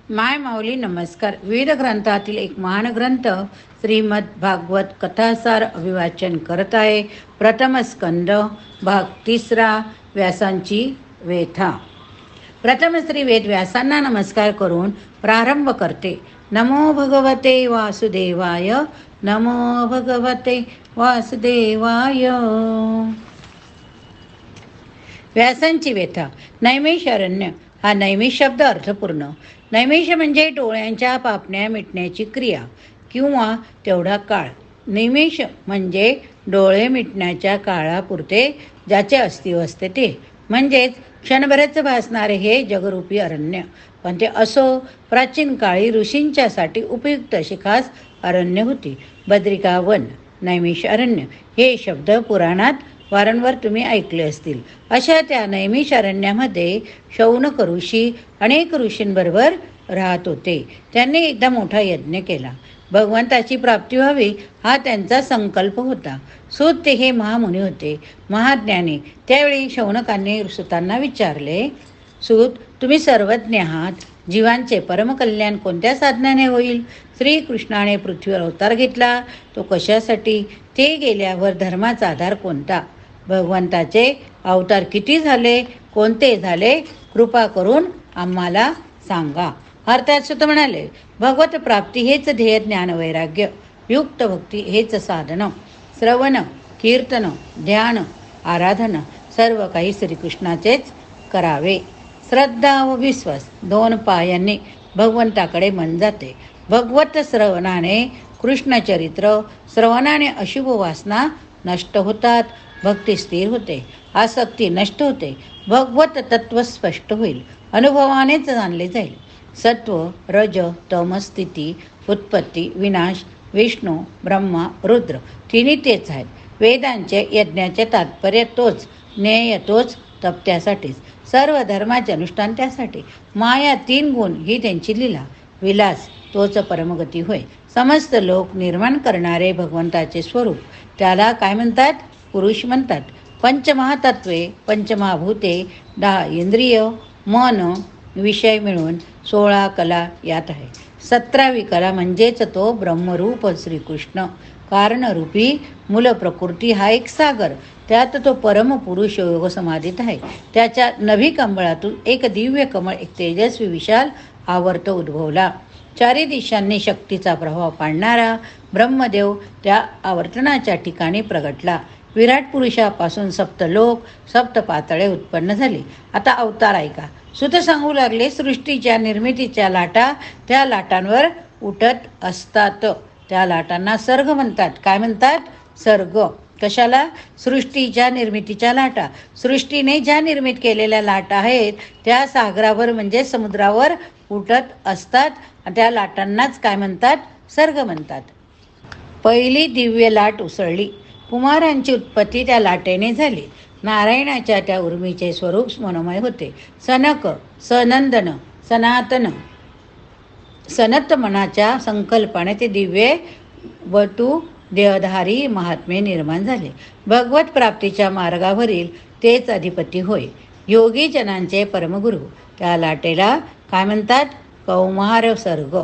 माय माऊली नमस्कार. विविध ग्रंथातील एक महान ग्रंथ श्रीमद भागवत कथासार अभिवाचन करत आहे. प्रथम स्कंद भाग 3 व्यासांची व्यथा. प्रथम श्री वेद व्यासांना नमस्कार करून प्रारंभ करते. नमो भगवते वासुदेवाय, नमो भगवते वासुदेवाय. व्यासांची व्यथा. नैमिषारण्य हा नैमिष शब्द अर्थपूर्ण. नैमिष म्हणजे डोळ्यांच्या पापण्या मिटण्याची क्रिया किंवा तेवढा काळ. नैमिष म्हणजे डोळे मिटण्याच्या काळापुरते ज्याचे अस्तित्व असते ते, म्हणजेच क्षणभरच भासणारे हे जगरूपी अरण्य. पण ते असो, प्राचीन काळी ऋषींच्यासाठी उपयुक्त अशी खास अरण्य होती. बद्रिका वन, नैमिष अरण्य हे शब्द पुराणात वारंवार तुम्ही ऐकले असतील. अशा त्या नैमिष अरण्यामध्ये शौनक ऋषी अनेक ऋषींबरोबर राहत होते. त्यांनी एकदा मोठा यज्ञ केला. भगवंताची प्राप्ती व्हावी हा त्यांचा संकल्प होता. सूत ते हे महामुनी होते, महाज्ञानी. त्यावेळी शौनकांनी सुतांना विचारले, सूत, तुम्ही सर्वज्ञ आहात. जीवांचे परमकल्याण कोणत्या साधनाने होईल? श्रीकृष्णाने पृथ्वीवर अवतार घेतला, तो कशासाठी? ते गेल्यावर धर्माचा आधार कोणता? भगवंताचे अवतार किती झाले, कोणते झाले? कृपा करून आम्हाला सांगा. अर्थात सुत म्हणाले, भगवत प्राप्ती हेच ध्येय, ज्ञान वैराग्य युक्त भक्ती हेच साधन. श्रवण, कीर्तन, ध्यान, आराधन सर्व काही श्रीकृष्णाचेच करावे. श्रद्धा व विश्वास दोन पायांनी भगवंताकडे मन जाते. भगवत श्रवणाने कृष्णचरित्र, श्रवणाने अशुभ वासना नष्ट होतात, भक्ती स्थिर होते, आसक्ती नष्ट होते, भगवत तत्व स्पष्ट होईल, अनुभवानेच जाणले जाईल. सत्व, रज, तम स्थिती, उत्पत्ती, विनाश, विष्णू, ब्रह्मा, रुद्र तिन्ही तेच आहेत. वेदांचे यज्ञाचे तात्पर्य तोच, ज्ञेय तोच, तप त्यासाठीच, सर्व धर्माचे अनुष्ठान त्यासाठी. माया 3 गुण ही त्यांची लीला, विलास तोच परमगती होय. समस्त लोक निर्माण करणारे भगवंताचे स्वरूप, त्याला काय म्हणतात? पुरुष म्हणतात. पंचमहातत्वे, पंचमहाभूते, 10 इंद्रिय, मन, विषय मिळून 16 कला यात आहे. 17वी कला म्हणजेच तो ब्रह्मरूप श्रीकृष्ण. कारणरूपी मूल प्रकृती हा एक सागर, त्यात तो परमपुरुष योग समाधीत आहे. त्याच्या नभी कंबळातून एक दिव्य कमळ, एक तेजस्वी विशाल आवर्त उद्भवला. 4 दिशांनी शक्तीचा प्रभाव पाडणारा ब्रह्मदेव त्या आवर्तनाच्या ठिकाणी प्रगटला. विराट पुरुषापासून सप्तलोक, सप्तपातळे उत्पन्न झाली. आता अवतार ऐका. सुत सांगू लागले, सृष्टीच्या निर्मितीच्या लाटा त्या लाटांवर उठत असतात. त्या लाटांना सर्ग म्हणतात. काय म्हणतात? सर्ग. कशाला? सृष्टीच्या निर्मितीच्या लाटा. सृष्टीने ज्या निर्मित केलेल्या लाटा आहेत त्या सागरावर म्हणजे समुद्रावर उठत असतात. त्या लाटांनाच काय म्हणतात? सर्ग म्हणतात. पहिली दिव्य लाट उसळली. कुमारांची उत्पत्ती त्या लाटेने झाली. नारायणाच्या त्या उर्मीचे स्वरूप मनोमय होते. सनक, सनंदन, सनातन, सनत मनाच्या संकल्पाने ते दिव्य वटू देहधारी महात्मे निर्माण झाले. भगवत प्राप्तीच्या मार्गावरील तेच अधिपती होय, योगी जनांचे परमगुरु. त्या लाटेला काय म्हणतात? कौमार सर्ग.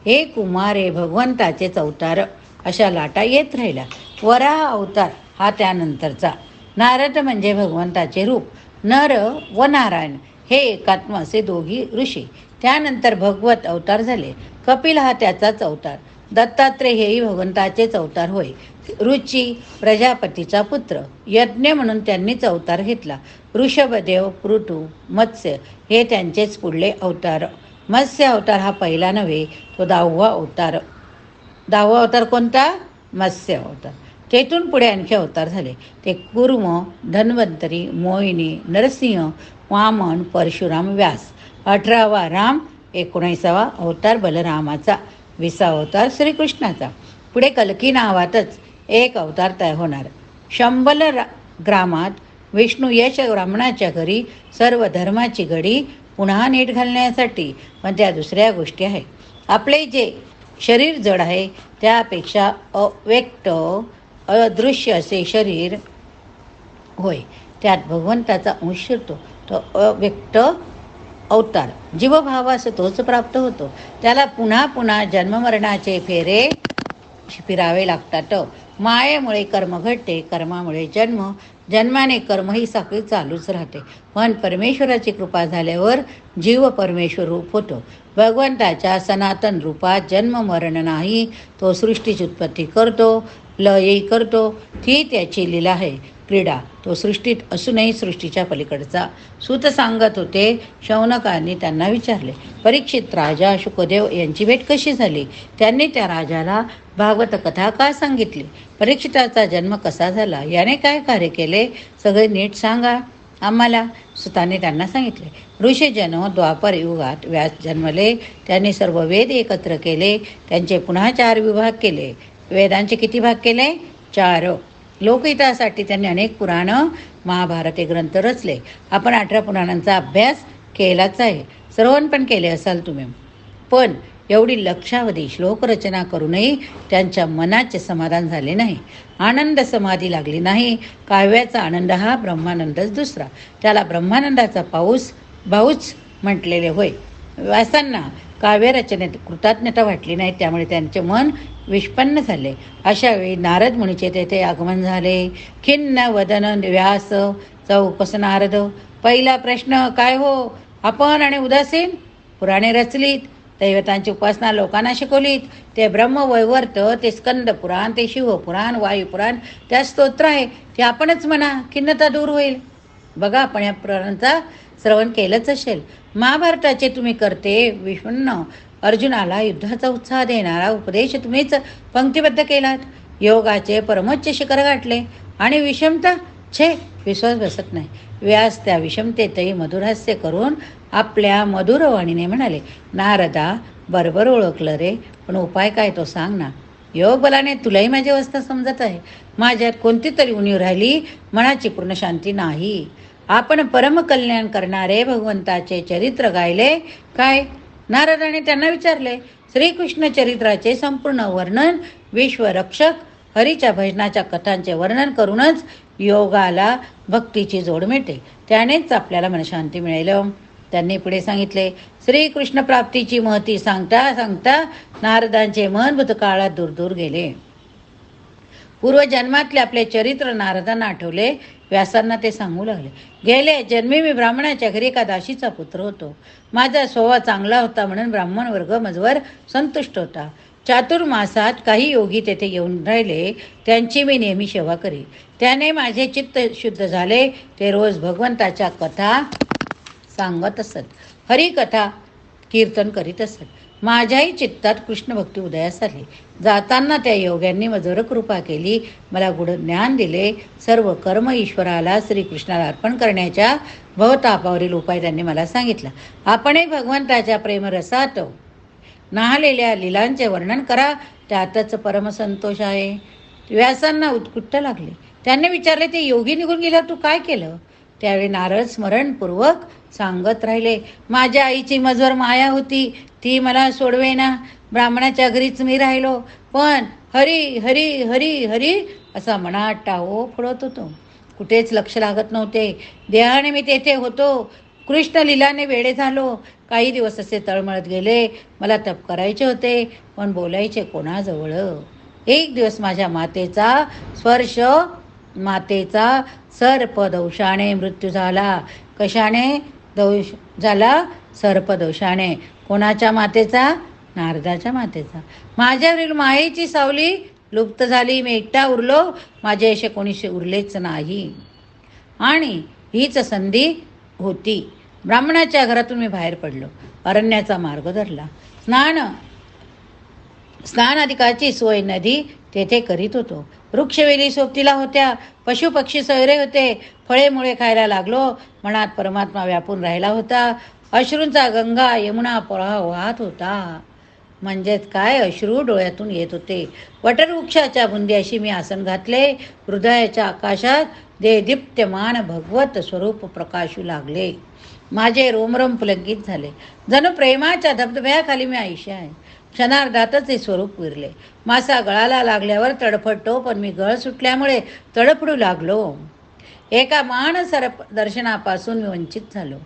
हे कुमार भगवंताचेच अवतार. अशा लाटा येत राहिल्या. वराह अवतार हा त्यानंतरचा. नारद म्हणजे भगवंताचे रूप. नर व नारायण हे एकात्म असे दोघी ऋषी. त्यानंतर भगवत अवतार झाले. कपिल हा त्याचाच अवतार. दत्तात्रेय हेही भगवंताचेच अवतार होय. रुची प्रजापतीचा पुत्र. यज्ञ म्हणून त्यांनीच अवतार घेतला. ऋषभदेव, पृथु, मत्स्य हे त्यांचेच पुढले अवतार. मत्स्य अवतार हा पहिला नव्हे, तो 10वा अवतार. 10वा अवतार कोणता? मत्स्य अवतार. तेथून पुढे आणखी अवतार झाले. ते कुर्म, धन्वंतरी, मोहिनी, नरसिंह, वामन, परशुराम, व्यास. 18वा राम, 19वा अवतार बलरामाचा, 20वा अवतार श्रीकृष्णाचा. पुढे कल्की नावातच एक अवतार तयार होणार. शंबल ग्रामात विष्णू यश ब्राह्मणाच्या घरी सर्व धर्माची घडी पुन्हा नीट घालण्यासाठी. पण त्या दुसऱ्या गोष्टी आहेत. आपले जे शरीर जड आहे त्यापेक्षा अव्यक्त अदृश्य असे शरीर होय, त्यात भगवंताचा अंश शिरतो. तो अव्यक्त अवतार जीवभावास तोच प्राप्त होतो. त्याला पुन्हा पुन्हा जन्ममरणाचे फेरे फिरावे लागतात. मायेमुळे कर्म घडते, कर्मामुळे जन्म, जन्माने कर्म ही साखळी चालूच राहते. पण परमेश्वराची कृपा झाल्यावर जीव परमेश्वर रूप होतो. भगवंताच्या सनातन रूपात जन्म मरण नाही. तो सृष्टीची उत्पत्ती करतो, लयही करतो. ती त्याची लीला आहे, क्रीडा. तो सृष्टीत असूनही सृष्टीच्या पलीकडचा. सूत सांगत होते, शौनकांनी त्यांना विचारले, परीक्षित राजा शुकदेव यांची भेट कशी झाली? त्यांनी त्या राजाला भागवत कथा का सांगितली? परीक्षिताचा जन्म कसा झाला? याने काय कार्य केले? सगळे नीट सांगा आम्हाला. सुताने त्यांना सांगितले. ऋषीजन द्वापर युगात व्यास जन्मले. त्यांनी सर्व वेद एकत्र केले. त्यांचे पुन्हा 4 विभाग केले. वेदांचे किती भाग केले? 4. लोकहितासाठी त्यांनी अनेक पुराणं, महाभारत हे ग्रंथ रचले. आपण 18 पुराणांचा अभ्यास केलाच आहे. श्रवण पण केले असाल तुम्ही. पण एवढी लक्षावधी श्लोकरचना करूनही त्यांच्या मनाचे समाधान झाले नाही. आनंद समाधी लागली नाही. काव्याचा आनंद हा ब्रह्मानंदच दुसरा. त्याला ब्रह्मानंदाचा भाऊच म्हटलेले होय. व्यासांना काव्यरचनेत कृतज्ञता वाटली नाही. त्यामुळे त्यांचे मन विष्पन्न झाले. अशा वेळी नारद मुनीचे तेथे आगमन झाले. खिन्न वदन व्यास चौकस नारद. पहिला प्रश्न, काय हो आपण आणि उदासीन? पुराणे रचलीत, दैवतांची उपासना लोकांना शिकवलीत. ते ब्रह्मवैवर्त, ते स्कंद पुराण, ते शिवपुराण, वायुपुराण, त्या स्तोत्र आहे ते आपणच म्हणा, खिन्नता दूर होईल. बघा, आपण या पुराणांचा श्रवण केलंच असेल. महाभारताचे तुम्ही करते विष्णू अर्जुनाला युद्धाचा उत्साह देणारा उपदेश तुम्हीच पंक्तिबद्ध केलात. योगाचे परमोच्च शिखर गाठले आणि विषमता, विश्वास बसत नाही. व्यास त्या विषमतेतही मधुरहास्य करून आपल्या मधुरवाणीने म्हणाले, नारदा, बरोबर ओळखलं रे, पण उपाय काय तो सांग ना. योग बलाने तुलाही माझी अवस्था समजत आहे. माझ्यात कोणती तरी उणीव राहिली, मनाची पूर्ण शांती नाही. आपण परमकल्याण करणारे भगवंताचे चरित्र गायले काय? नारदाने त्यांना विचारले. श्रीकृष्ण चरित्राचे संपूर्ण वर्णन, विश्वरक्षक हरीच्या भजनाच्या कथांचे वर्णन करूनच योगाला भक्तीची जोड मिळते. त्यानेच आपल्याला मनशांती मिळेल. त्यांनी पुढे सांगितले. श्रीकृष्ण प्राप्तीची महती सांगता सांगता नारदांचे मन भूतकाळात दूर दूर गेले. पूर्वजन्मातले आपले चरित्र नारदांना आठवले. व्यासांना ते सांगू लागले. गेले जन्मी मी ब्राह्मणाच्या घरी एका दासीचा पुत्र होतो. माझा स्वभाव चांगला होता म्हणून ब्राह्मण वर्ग माझवर संतुष्ट होता. चातुर्मासात काही योगी तेथे येऊन राहिले. त्यांची मी नेहमी सेवा करी. त्याने माझे चित्त शुद्ध झाले. ते रोज भगवंताच्या कथा सांगत असत, हरिकथा कीर्तन करीत असत. माझ्याही चित्तात कृष्ण भक्ती उदयास आली. जाताना त्या योग्यांनी मजोर कृपा केली, मला गुढ ज्ञान दिले. सर्व कर्म ईश्वराला श्रीकृष्णाला अर्पण करण्याच्या भवतापावरील उपाय त्यांनी मला सांगितला. आपणही भगवंताच्या प्रेमरसात नाहलेल्या लीलांचे वर्णन करा, त्यातच परमसंतोष आहे. व्यासांना उत्कुट लागले. त्यांनी विचारले, ते योगी निघून गेल्यावर तू काय केलं? त्यावेळी नारद स्मरणपूर्वक सांगत राहिले. माझ्या आईची मजवर माया होती, ती मला सोडवेना. ब्राह्मणाच्या घरीच मी राहिलो, पण हरी हरी हरी हरी असा मनात टाहो फोडत होतो. कुठेच लक्ष लागत नव्हते. देहाने मी तेथे होतो, कृष्ण लीलाने वेडे झालो. काही दिवस असे तळमळत गेले. मला तप करायचे होते, पण बोलायचे कोणाजवळ? एक दिवस माझ्या मातेचा सर्पदंशाने मृत्यू झाला. कशाने झाला? सर्पदंशाने. कोणाच्या मातेचा? नारदाच्या मातेचा. माझ्यावरील मायेची सावली लुप्त झाली. मी एकटा उरलो, माझे असे कोणी उरलेच नाही. आणि हीच संधी होती. ब्राह्मणाच्या घरातून मी बाहेर पडलो, अरण्याचा मार्ग धरला. स्नानाधिकाची सोय नदी तेथे करीत होतो. वृक्षवेली सोबतीला होत्या, पशुपक्षी सोयरे होते. फळे मुळे खायला लागलो. मनात परमात्मा व्यापून राहिला होता. अश्रूंचा गंगा यमुना प्रवाह वाहत होता. म्हणजेच काय, अश्रू डोळ्यातून येत होते. वटवृक्षाच्या बुंद्याशी मी आसन घातले. हृदयाच्या आकाशात देदीप्यमान भगवत स्वरूप प्रकाशू लागले. माझे रोमरोम पुलकित झाले. जणू प्रेमाच्या धबधब्याखाली मी आयुष्य आहे. क्षणार्धातच हे स्वरूप विरले. मासा गळाला लागल्यावर तडफडतो, पण मी गळ सुटल्यामुळे तडफडू लागलो. एका महान सर्प दर्शनापासून मी वंचित झालो.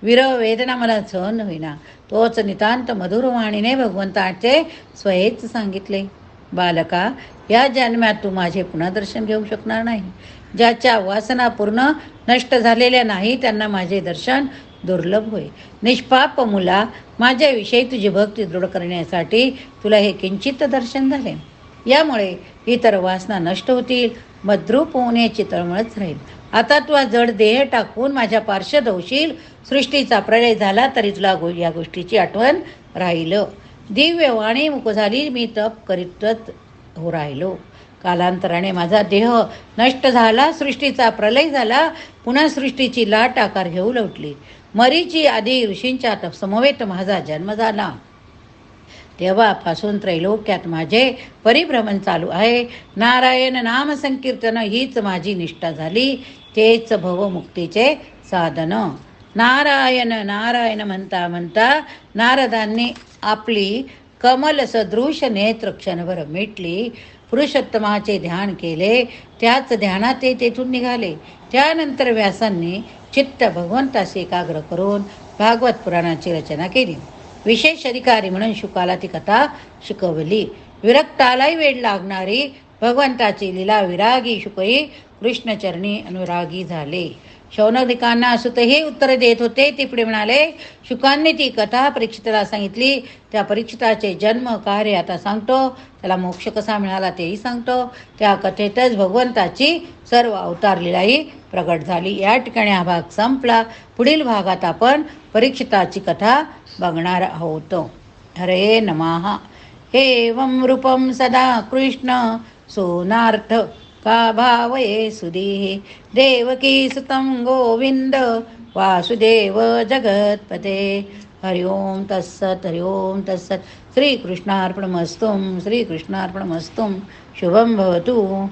विरह वेदना मला सहन होईना. तोच नितांत मधुर वाणीने भगवंताचे स्वयेच सांगितले. बालका, या जन्मात तू माझे पुन्हा दर्शन घेऊ शकणार नाही. ज्याच्या वासना पूर्ण नष्ट झालेल्या नाही त्यांना माझे दर्शन दुर्लभ होय. निष्पाप मुला, माझ्याविषयी तुझी भक्ती दृढ करण्यासाठी तुला हे किंचित दर्शन झाले. यामुळे इतर वासना नष्ट होतील, मद्रूप होण्याची तळमळच राहील. आता तू जड देह टाकून माझ्या पार्श्वत होशील. सृष्टीचा प्रलय झाला तरी तुला या गोष्टीची आठवण राहिलं. दिव्य वाणी मुक झाली, मी तप करीतच हो राहिलो. कालांतराने माझा देह नष्ट झाला, सृष्टीचा प्रलय झाला, पुन्हा सृष्टीची लाट आकार घेऊ लवटली. मरीची आदी ऋषींच्या समवेत माझा जन्म झाला. तेव्हापासून त्रैलोक्यात माझे परिभ्रमण चालू आहे. नारायण नाम संकीर्तन हीच माझी निष्ठा झाली. तेच भवमुक्तीचे साधन. नारायण नारायण म्हणता म्हणता नारदांनी आपली कमल सदृश नेत्र क्षणभर मिटली. पुरुषोत्तमाचे ध्यान केले. त्याच ध्यानात ते तेथून निघाले. त्यानंतर व्यासांनी चित्त भगवंताशी एकाग्र करून भागवत पुराणाची रचना केली. विशेष अधिकारी म्हणून शुकाला ती कथा शिकवली. विरक्तालाही वेळ लागणारी भगवंताची लीला विरागी शुकही कृष्णचरणी अनुरागी झाले. शौनकांना सुतही उत्तर देत होते. ते पुढे म्हणाले, शुकांनी ती कथा परीक्षिताला सांगितली. त्या परीक्षिताचे जन्म कार्य आता सांगतो. त्याला मोक्ष कसा मिळाला तेही सांगतो. त्या कथेतच भगवंताची सर्व अवतार लीलाही प्रगट झाली. या ठिकाणी हा भाग संपला. पुढील भागात आपण परीक्षिताची कथा बघणार आहोत. हरे नमः. एवं रूपं सदा कृष्ण सोनार्थ का भावये सुधीः देवकी सुतं गोविंद वासुदेव जगत्पते. हरि ओम तत्सत. हरि ओम तत्सत. श्रीकृष्णार्पणमस्तु. श्रीकृष्णार्पणमस्तु. शुभं भवतु.